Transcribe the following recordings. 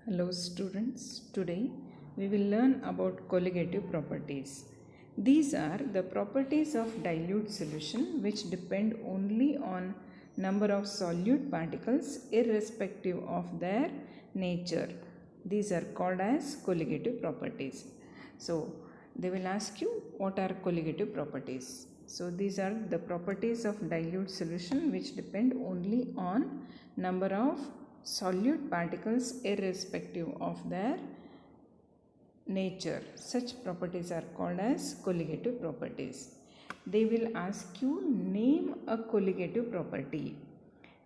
Hello students, today we will learn about colligative properties. These are the properties of dilute solution which depend only on number of solute particles irrespective of their nature. These are called as colligative properties. So they will ask you what are colligative properties. So these are the properties of dilute solution which depend only on number of solute particles irrespective of their nature. Such properties are called as colligative properties. They will ask you name a colligative property.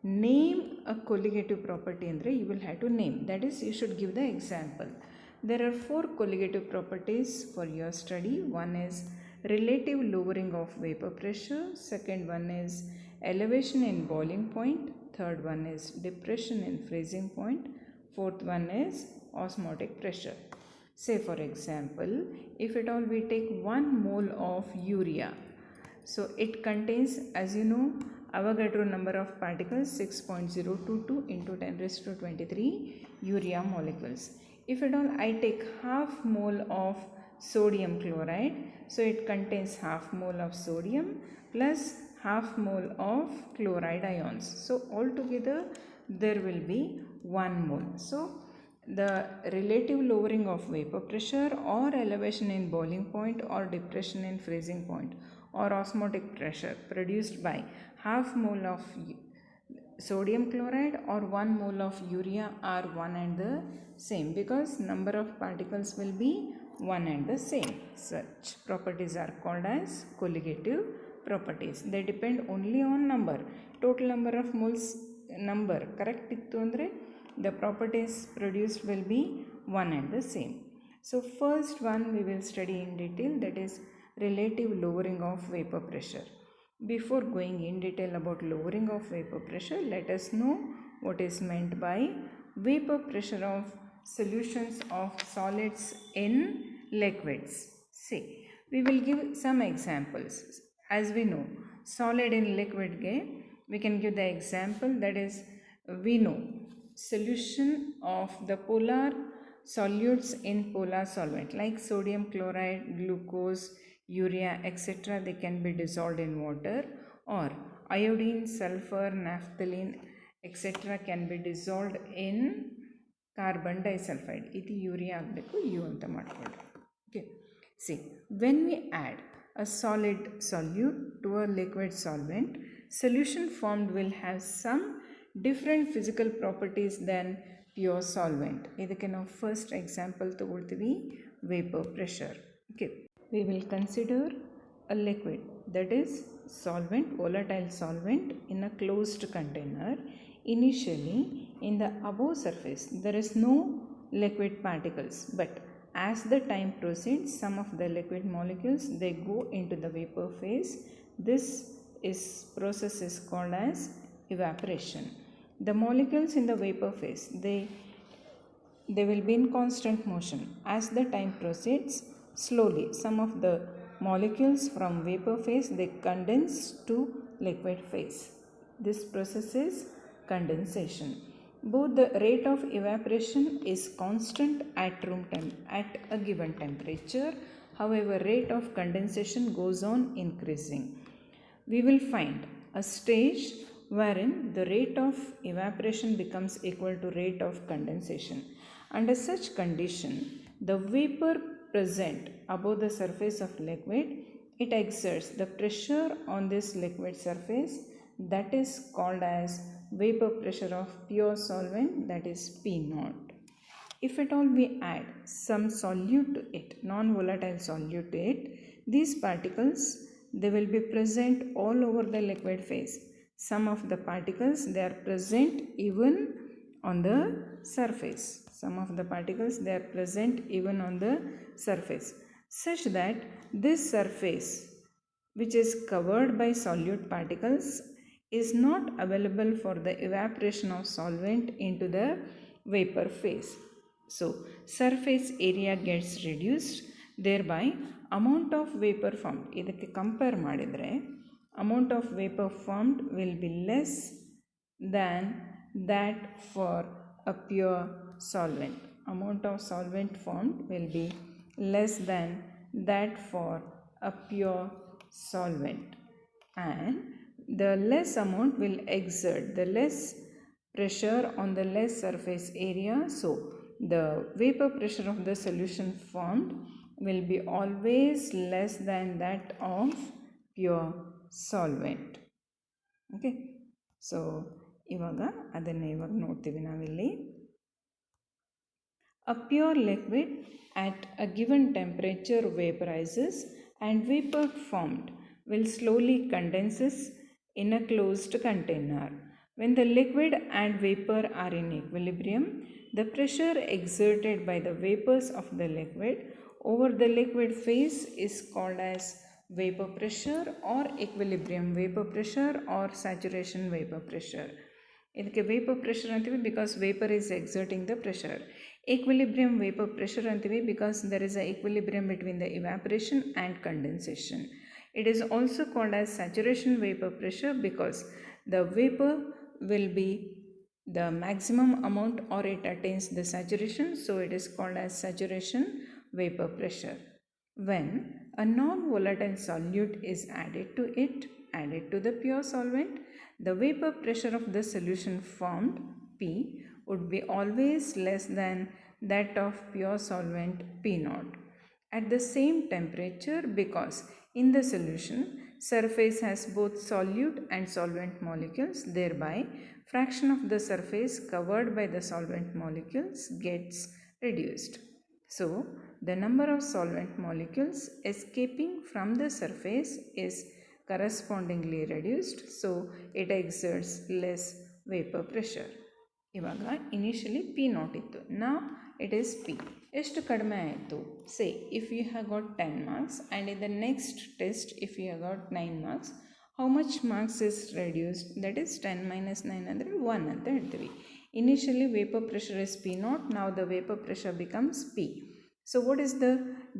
Name a colligative property andre you will have to name. That is, you should give the example. There are 4 colligative properties for your study. One is relative lowering of vapor pressure. Second one is elevation in boiling point. Third one is depression in freezing point. Fourth one is osmotic pressure. Say for example, if at all we take 1 mole of urea, so it contains, as you know, Avogadro number of particles 6.022 into 10 raised to 23 urea molecules. If at all I take half mole of sodium chloride, so it contains half mole of sodium plus half mole of chloride ions. So altogether there will be 1 mole. So the relative lowering of vapor pressure or elevation in boiling point or depression in freezing point or osmotic pressure produced by half mole of sodium chloride or 1 mole of urea are one and the same, because number of particles will be one and the same. Such properties are called as colligative properties. They depend only on number. Total number of moles number correct ittu andre the properties produced will be one and the same. So first one we will study in detail, that is relative lowering of vapor pressure. Before going in detail about lowering of vapor pressure, let us know what is meant by vapor pressure of solutions of solids in liquids. See, we will give some examples. As we know, solid in liquid we can give the example, that is, we know solution of the polar solutes in polar solvent like sodium chloride, glucose, urea, etc. They can be dissolved in water, or iodine, sulfur, naphthalene, etc. can be dissolved in carbon disulfide. ಇದು urea ಆಗಬೇಕು, you ಅಂತ ಮಾಡ್ಕೊಳ್ಳಿ. Okay. See, when we add a solid solute to a liquid solvent, solution formed will have some different physical properties than pure solvent. ಇದಕ್ಕೆ ನಾವು first example ತಗೊಳ್ತೀವಿ, vapor pressure. Okay. We will consider a liquid, that is solvent, volatile solvent in a closed container. Initially in the above surface there is no liquid particles, but as the time proceeds some of the liquid molecules they go into the vapor phase. This process is called as evaporation. The molecules in the vapor phase they will be in constant motion. As the time proceeds, slowly some of the molecules from vapor phase they condense to liquid phase. This process is condensation. Both the rate of evaporation is constant at at a given temperature. However, rate of condensation goes on increasing. We will find a stage wherein the rate of evaporation becomes equal to rate of condensation. Under such condition, the vapor present above the surface of liquid, it exerts the pressure on this liquid surface, that is called as vapor pressure of pure solvent, that is P0. If at all we add some solute to it, non-volatile solute to it, these particles they will be present all over the liquid phase. Some of the particles they are present even on the surface. Some of the particles they are present even on the surface, such that this surface which is covered by solute particles is not available for the evaporation of solvent into the vapor phase. So surface area gets reduced, thereby amount of vapor formed, ಇದಕ್ಕೆ compare ಮಾಡಿದರೆ amount of vapor formed will be less than that for a pure solvent. Amount of solvent formed will be less than that for a pure solvent, and the less amount will exert the less pressure on the less surface area, so the vapor pressure of the solution formed will be always less than that of pure solvent. Okay, so ಇವಾಗ ಅದನ್ನು ಇವಾಗ ನೋಡ್ತೀವಿ ನಾವಿಲ್ಲಿ. A pure liquid at a given temperature vaporizes, and vapor formed will slowly condenses in a closed container. When the liquid and vapor are in equilibrium, the pressure exerted by the vapors of the liquid over the liquid phase is called as vapor pressure or equilibrium vapor pressure or saturation vapor pressure. ಇದಕ್ಕೆ vapour pressure ಅಂತೀವಿ because vapour is exerting the pressure. Equilibrium vapour pressure ಅಂತೀವಿ because there is a equilibrium between the evaporation and condensation. It is also called as saturation vapor pressure because the vapor will be the maximum amount or it attains the saturation, so it is called as saturation vapor pressure. When a non-volatile solute is added to the pure solvent, the vapor pressure of the solution formed P would be always less than that of pure solvent P0 at the same temperature, because in the solution surface has both solute and solvent molecules, thereby fraction of the surface covered by the solvent molecules gets reduced. So the number of solvent molecules escaping from the surface is correspondingly reduced, so it exerts less vapor pressure. ಇವಾಗ initially P0 ಇತ್ತು, now it is P. ಎಷ್ಟು ಕಡಿಮೆ ಆಯಿತು? Say if you have got 10 marks and in the next test if you have got 9 marks, how much marks is reduced? That is 10 minus 9 ಅಂದರೆ 1 ಅಂತ ಹೇಳ್ತೀವಿ. Initially vapor pressure is P0, now the vapor pressure becomes P. So what is the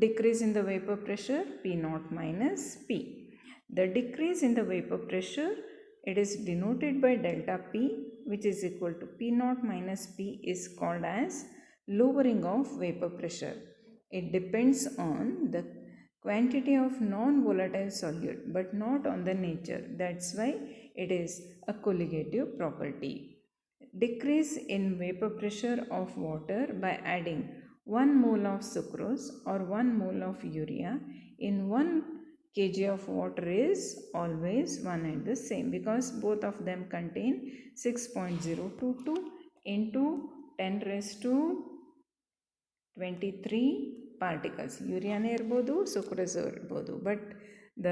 decrease in the vapor pressure? P0 minus P. The decrease in the vapor pressure, it is denoted by delta P, which is equal to P0 minus P, is called as lowering of vapor pressure. It depends on the quantity of non-volatile solute but not on the nature. That's why it is a colligative property. Decrease in vapor pressure of water by adding 1 mole of sucrose or 1 mole of urea in 1 kg of water is always one and the same, because both of them contain 6.022 into 10 raised to 23 particles. ಯೂರಿಯಾನೇ ಇರ್ಬೋದು, sucrose ಇರ್ಬೋದು, but the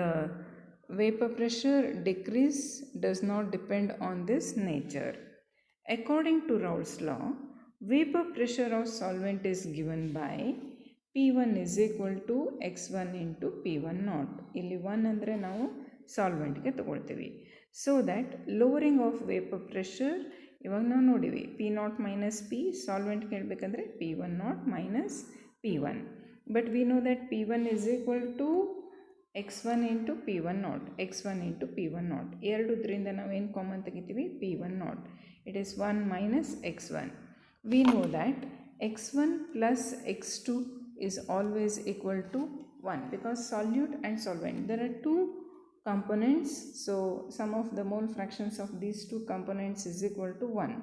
vapor pressure decrease does not depend on this nature. According to Raoult's law, vapor pressure of solvent is given by P1 is equal to x1 into P1 naught. ಇಲ್ಲಿ 1 ಅಂದರೆ ನಾವು ಸಾಲ್ವೆಂಟ್ಗೆ ತಗೊಳ್ತೀವಿ. So that lowering of vapour pressure ಇವಾಗ ನಾವು ನೋಡಿವಿ P0 minus P, solvent ಕೇಳಬೇಕಂದ್ರೆ P1 not minus P1. But we know that P1 is equal to x1 into P1 not, x1 into P1 not. ಎರಡೂದ್ರಿಂದ ನಾವೇನು ಕಾಮನ್ ತೆಗಿತೀವಿ? P1 not. It is 1 minus x1. We know that x1 plus x2 is always equal to 1 because solute and solvent, there are two components, so sum of the mole fractions of these two components is equal to 1.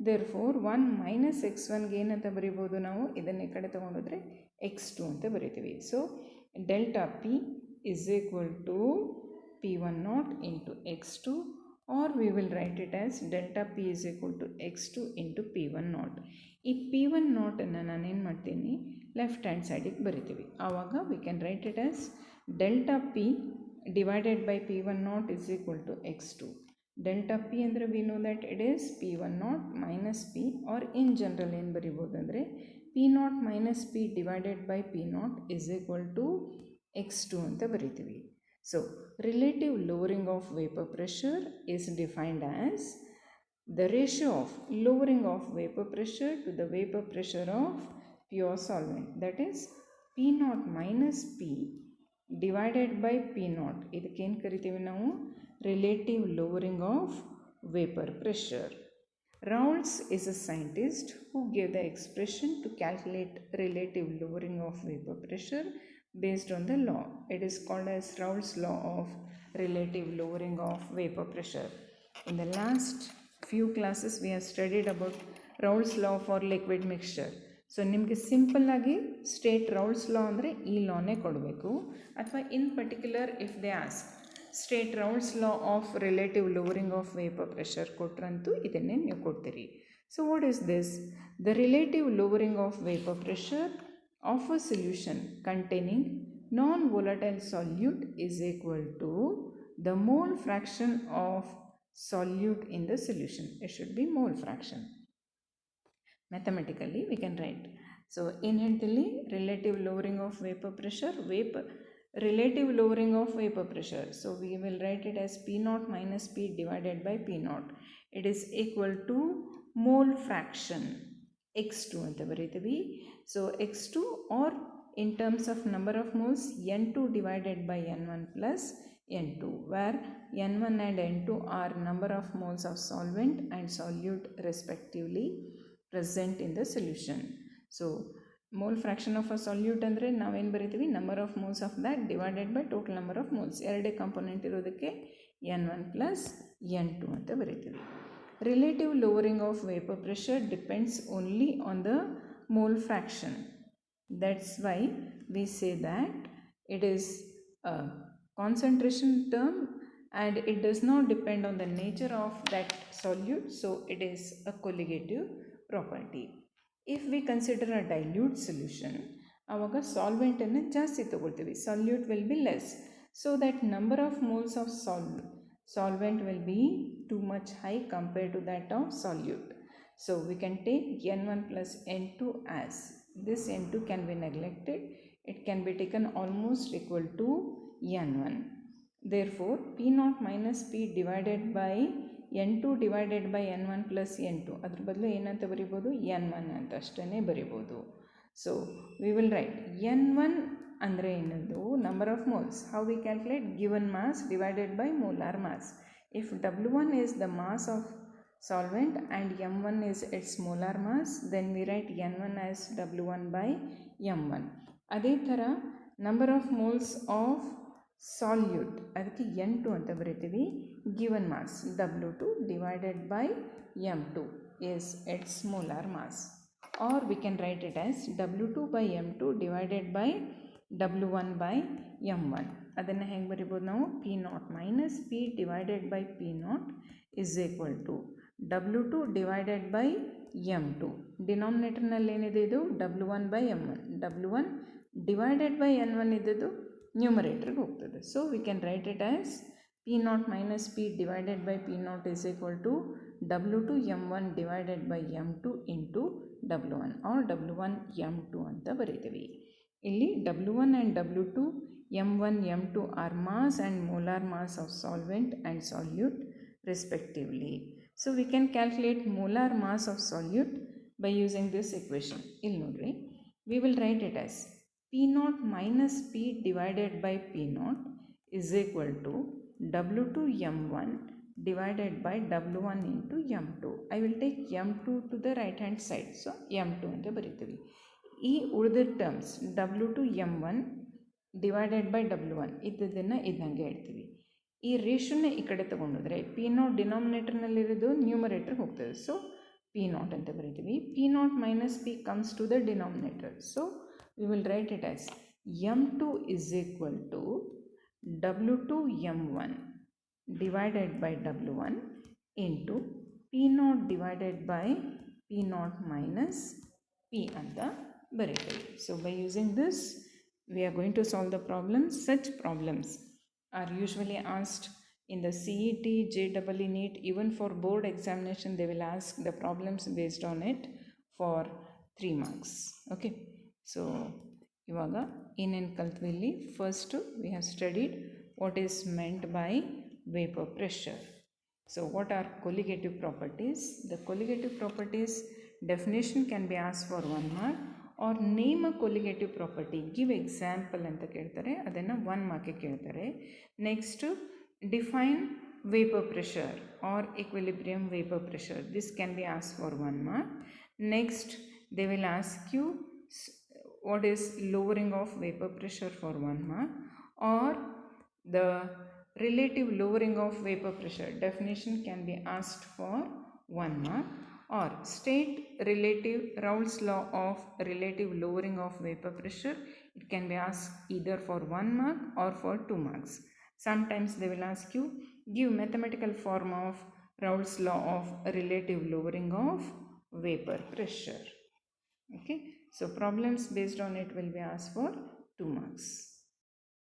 Therefore 1 minus x1 ಗೆ ಏನಂತ ಬರೀಬೋದು ನಾವು? ಇದನ್ನ ಈ ಕಡೆ ತಗೊಂಡೋದ್ರೆ x2 ಅಂತ ಬರೀತೀವಿ. So delta P is equal to P1 naught into x2, or we will write it as delta P is equal to x2 into P1 naught. ಈ P1 ನಾಟನ್ನು ನಾನೇನು ಮಾಡ್ತೀನಿ? ಲೆಫ್ಟ್ ಹ್ಯಾಂಡ್ ಸೈಡಿಗೆ ಬರಿತೀವಿ. ಆವಾಗ we can write it as delta P divided by P1 not is equal to x2. Delta P ಅಂದರೆ we know that it is P1 not minus P, or in general ಏನು ಬರಿಬೋದು ಅಂದರೆ P0 minus P divided by P0 is equal to x2 ಅಂತ ಬರಿತೀವಿ. So relative lowering of vapor pressure is defined as the ratio of lowering of vapor pressure to the vapor pressure of pure solvent, that is P0 minus P divided by P0. ಇದಕ್ಕೇನು ಕರಿತೀವಿ ನಾವು? relative lowering of vapor pressure. Rawls is a scientist who gave the expression to calculate relative lowering of vapor pressure based on the law. It is called as Rawls law of relative lowering of vapor pressure. In the last few classes we have studied about Rawls law for liquid mixture. So ನಿಮಗೆ simple ಆಗಿ state Raoult's law ಅಂದರೆ ಈ ಲಾನೇ ಕೊಡಬೇಕು, ಅಥವಾ in particular if they ask state Raoult's law of relative lowering of vapour pressure ಕೊಟ್ರಂತೂ ಇದನ್ನೇ ನೀವು ಕೊಡ್ತೀರಿ. So what is this? The relative lowering of vapour pressure of a solution containing non volatile solute is equal to the mole fraction of solute in the solution. It should be mole fraction. Mathematically we can write. So inherently relative lowering of vapor pressure, relative lowering of vapor pressure. So we will write it as P naught minus P divided by P naught. It is equal to mole fraction x2 anta baritivi. So x2, or in terms of number of moles, n2 divided by n1 plus n2, where n1 and n2 are number of moles of solvent and solute respectively present in the solution. So mole fraction of a solute andre navenu baritivi number of moles of that divided by total number of moles. Erade component irodakke n1 plus n2 anta baritivi. Relative lowering of vapor pressure depends only on the mole fraction. That's why we say that it is a concentration term and it does not depend on the nature of that solute, so it is a colligative property. If we consider a dilute solution, avaga solvent anna ಜಾಸ್ತಿ ತಗೊಳ್ತೀವಿ, solute will be less, so that number of moles of solvent will be too much high compared to that of solute. So we can take n1 plus n2 as, this n2 can be neglected, it can be taken almost equal to n1. Therefore P naught minus P divided by n2 divided by n1 plus n2, ಅದ್ರ ಬದಲು ಏನಂತ ಬರಿಬೋದು, n1 ಅಂತ ಅಷ್ಟೇ ಬರಿಬೋದು. So we will write n1 ಅಂದರೆ ಏನದು, number of moles. How we calculate? Given mass divided by molar mass. If w1 is the mass of solvent and m1 is its molar mass, then we write n1 as w1 by m1. ಅದೇ ಥರ number of moles of solute, ಅದಕ್ಕೆ n2 ಅಂತ ಬರಿತೀವಿ. Given mass w2 divided by m2 is its molar mass, or we can write it as w2 by m2 divided by w1 by m1. ಅದನ್ನು ಹೆಂಗೆ ಬರಿಬೋದು ನಾವು? p naught minus p divided by p naught is equal to w2 divided by m2. ಡಿನಾಮಿನೇಟರ್ನಲ್ಲಿ ಏನಿದೆ ಇದು? w1 by m1. w1 divided by n1 ಇದ್ದದ್ದು ನ್ಯೂಮರೇಟರ್ಗೆ ಹೋಗ್ತದೆ. So we can write it as p naught minus p divided by p naught is equal to w2 m1 divided by m2 into w1, or w1 m2 ಅಂತ ಬರೀತೀವಿ. ಇಲ್ಲಿ w1 and w2, m1 m2 are mass and molar mass of solvent and solute respectively. So we can calculate molar mass of solute by using this equation. ಇಲ್ಲಿ ನೋಡ್ರಿ, we will write it as p naught minus p divided by p naught is equal to w2 m1 divided by w1 into m2. I will take m2 to the right hand side, so m2 ಅಂತ ಬರೀತೀವಿ. ಈ ಉಳಿದ terms w2 m1 divided by w1 ಇದ್ದದನ್ನು ಇದ್ದಂಗೆ ಹೇಳ್ತೀವಿ. ಈ ರೇಷನ್ನ ಈ ಕಡೆ ತೊಗೊಂಡಿದ್ರೆ P not ಡಿನಾಮಿನೇಟರ್ನಲ್ಲಿರೋದು ನ್ಯೂಮರೇಟರ್ಗೆ ಹೋಗ್ತದೆ, so P not ಅಂತ ಬರೀತೀವಿ. P not minus P comes to the denominator, so we will write it as m2 is equal to w2 m1 divided by w1 into p naught divided by p naught minus p ಅಂತ ಬರೀತೀವಿ. So by using this we are going to solve the problems. Such problems are usually asked in the CET, JEE NEET, even for board examination they will ask the problems based on it for 3 marks. Okay. So ಇವಾಗ ಏನೇನು ಕಲ್ತ್ವಿ ಇಲ್ಲಿ? First we have studied what is meant by vapour pressure. So what are colligative properties? The colligative properties definition can be ask for 1 mark, or name a colligative property, give example ಅಂತ ಕೇಳ್ತಾರೆ, ಅದನ್ನು 1 ಮಾರ್ಕಿಗೆ ಕೇಳ್ತಾರೆ. Next define vapor pressure or equilibrium vapor pressure. This can be asked for 1 mark. Next, they will ask you what is lowering of vapor pressure for 1 mark, or the relative lowering of vapor pressure definition can be asked for 1 mark, or state relative Raoult's law of relative lowering of vapor pressure. It can be asked either for 1 mark or for 2 marks. Sometimes they will ask you give mathematical form of Raoult's law of relative lowering of vapor pressure. Okay, so problems based on it will be asked for 2 marks.